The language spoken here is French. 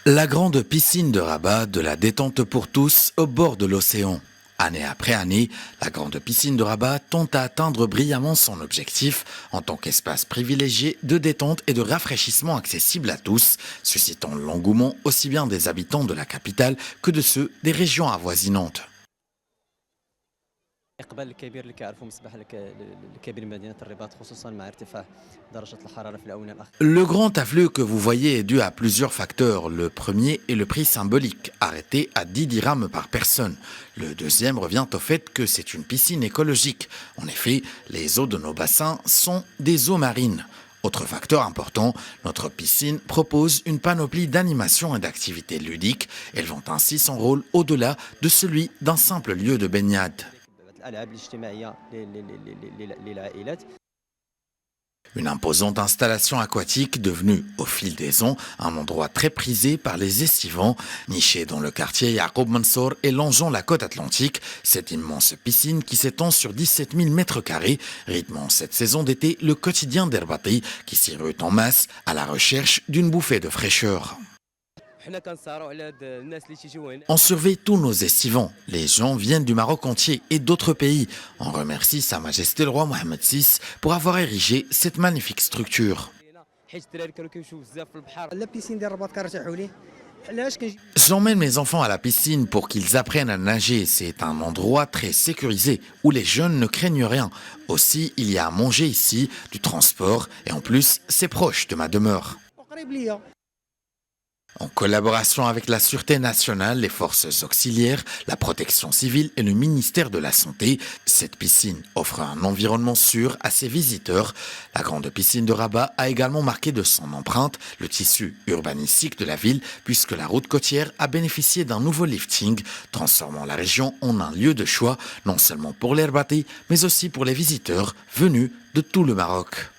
La grande piscine de Rabat, de la détente pour tous au bord de l'océan. Année après année, la grande piscine de Rabat tente à atteindre brillamment son objectif en tant qu'espace privilégié de détente et de rafraîchissement accessible à tous, suscitant l'engouement aussi bien des habitants de la capitale que de ceux des régions avoisinantes. الإقبال الكبير اللي كيعرفوا من السباحة الكبير مدينة الرباط خصوصا مع ارتفاع درجة الحرارة في الآونة الأخيرة. Le grand afflux que vous voyez est dû à plusieurs facteurs. Le premier est le prix symbolique, arrêté à 10 dirhams par personne. Le deuxième revient au fait que c'est une piscine écologique. En effet, les eaux de nos bassins sont des eaux marines. Autre facteur important, notre piscine propose une panoplie d'animations et d'activités ludiques. Elles vont ainsi son rôle au-delà de celui d'un simple lieu de baignade. الألعاب الاجتماعية للعائلات. Une imposante installation aquatique devenue, au fil des ans, un endroit très prisé par les estivants. Nichée dans le quartier Yaqoub Mansour et longeant la côte atlantique, cette immense piscine qui s'étend sur 17 000 mètres carrés, rythmant cette saison d'été le quotidien d'Herbati qui s'y rue en masse à la recherche d'une bouffée de fraîcheur. On surveille tous nos estivants. Les gens viennent du Maroc entier et d'autres pays. On remercie Sa Majesté le roi Mohamed VI pour avoir érigé cette magnifique structure. J'emmène mes enfants à la piscine pour qu'ils apprennent à nager. C'est un endroit très sécurisé où les jeunes ne craignent rien. Aussi, il y a à manger ici, du transport et en plus, c'est proche de ma demeure. En collaboration avec la Sûreté nationale, les forces auxiliaires, la protection civile et le ministère de la Santé, cette piscine offre un environnement sûr à ses visiteurs. La grande piscine de Rabat a également marqué de son empreinte le tissu urbanistique de la ville puisque la route côtière a bénéficié d'un nouveau lifting, transformant la région en un lieu de choix non seulement pour les Herbatis, mais aussi pour les visiteurs venus de tout le Maroc.